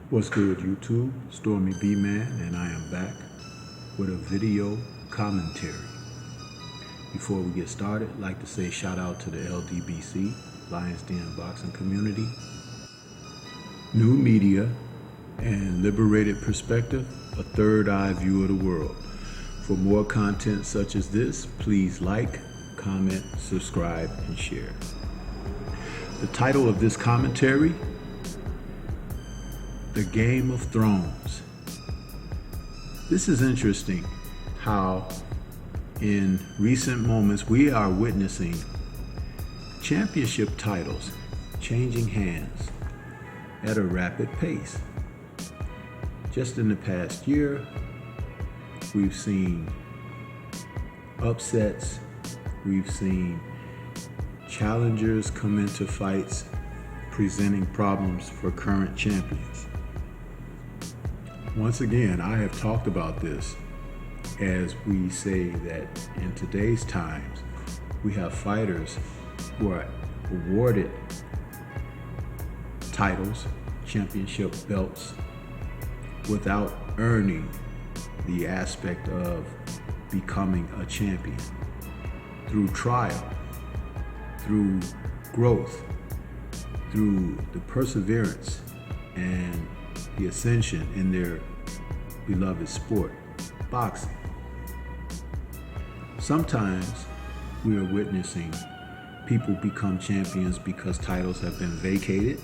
What's good, YouTube? Stormybman, and I am back with a video commentary. Before we get started, I'd like to say shout out to the LDBC, Lions Den Boxing Community, New Media, and Liberated Perspective, a third eye view of the world. For more content such as this, please like, comment, subscribe, and share. The title of this commentary: The Game of Thrones. This is interesting how in recent moments we are witnessing championship titles changing hands at a rapid pace. Just in the past year, we've seen upsets, we've seen challengers come into fights presenting problems for current champions. Once again, I have talked about this as we say that in today's times, we have fighters who are awarded titles, championship belts, without earning the aspect of becoming a champion through trial, through growth, through the perseverance and the ascension in their beloved sport, boxing. Sometimes we are witnessing people become champions because titles have been vacated.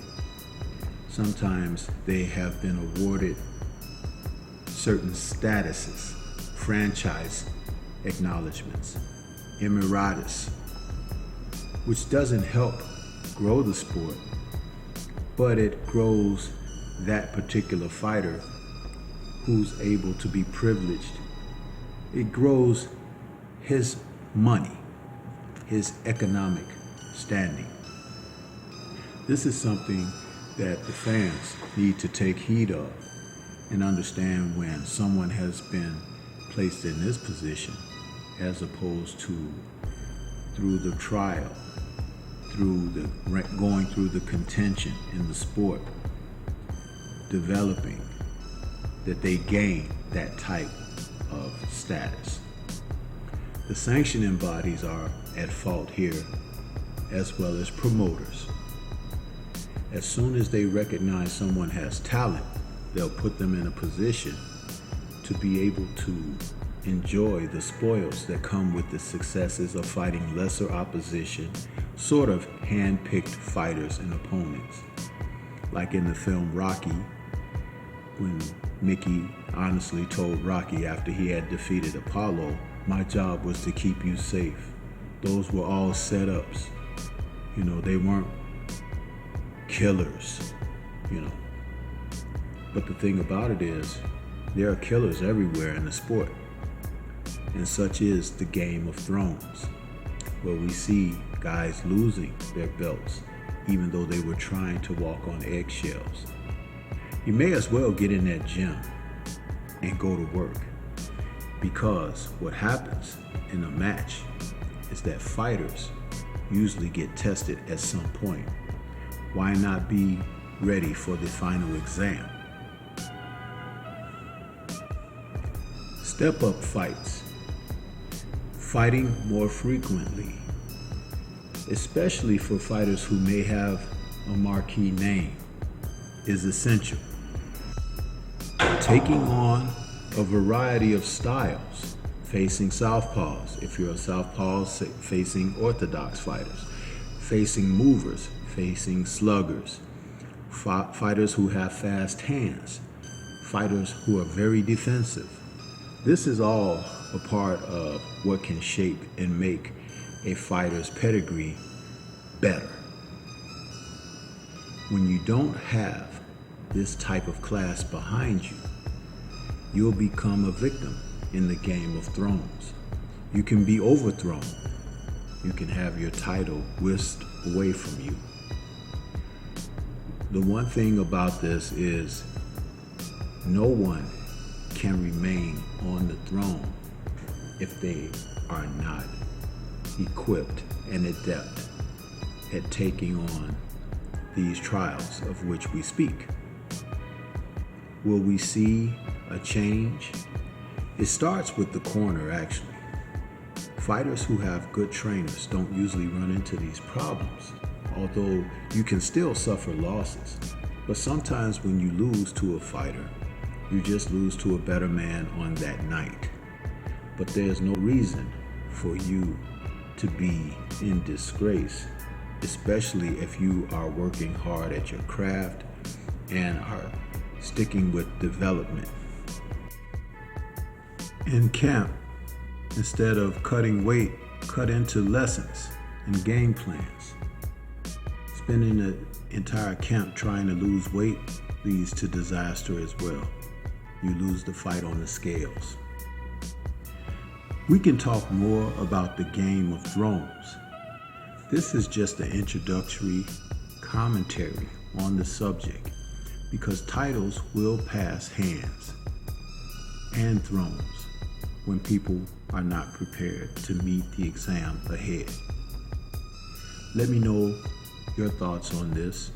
Sometimes they have been awarded certain statuses, franchise acknowledgments, emeritus, which doesn't help grow the sport, but it grows that particular fighter who's able to be privileged. It grows his money, his economic standing. This is something that the fans need to take heed of and understand when someone has been placed in this position, as opposed to through the trial, through the going through the contention in the sport, developing, that they gain that type of status. The sanctioning bodies are at fault here, as well as promoters. As soon as they recognize someone has talent, they'll put them in a position to be able to enjoy the spoils that come with the successes of fighting lesser opposition, sort of hand-picked fighters and opponents. Like in the film Rocky, when Mickey honestly told Rocky after he had defeated Apollo, "My job was to keep you safe." Those were all setups. They weren't killers, But the thing about it is, there are killers everywhere in the sport. And such is the Game of Thrones, where we see guys losing their belts, even though they were trying to walk on eggshells. You may as well get in that gym and go to work, because what happens in a match is that fighters usually get tested at some point. Why not be ready for the final exam? Step-up fights, fighting more frequently, especially for fighters who may have a marquee name, is essential. Taking on a variety of styles, facing southpaws, if you're a southpaw, facing orthodox fighters, facing movers, facing sluggers, fighters who have fast hands, fighters who are very defensive. This is all a part of what can shape and make a fighter's pedigree better. When you don't have this type of class behind you, you'll become a victim in the Game of Thrones. You can be overthrown. You can have your title whisked away from you. The one thing about this is no one can remain on the throne if they are not equipped and adept at taking on these trials of which we speak. Will we see a change? It starts with the corner, actually. Fighters who have good trainers don't usually run into these problems, although you can still suffer losses. But sometimes when you lose to a fighter, you just lose to a better man on that night. But there's no reason for you to be in disgrace, especially if you are working hard at your craft and are sticking with development. In camp, instead of cutting weight, cut into lessons and game plans. Spending the entire camp trying to lose weight leads to disaster as well. You lose the fight on the scales. We can talk more about the Game of Thrones. This is just an introductory commentary on the subject because titles will pass hands and thrones when people are not prepared to meet the exam ahead. Let me know your thoughts on this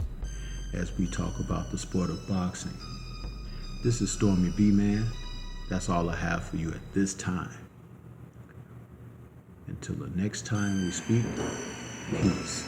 as we talk about the sport of boxing. This is Stormybman. That's all I have for you at this time. Until the next time we speak, peace.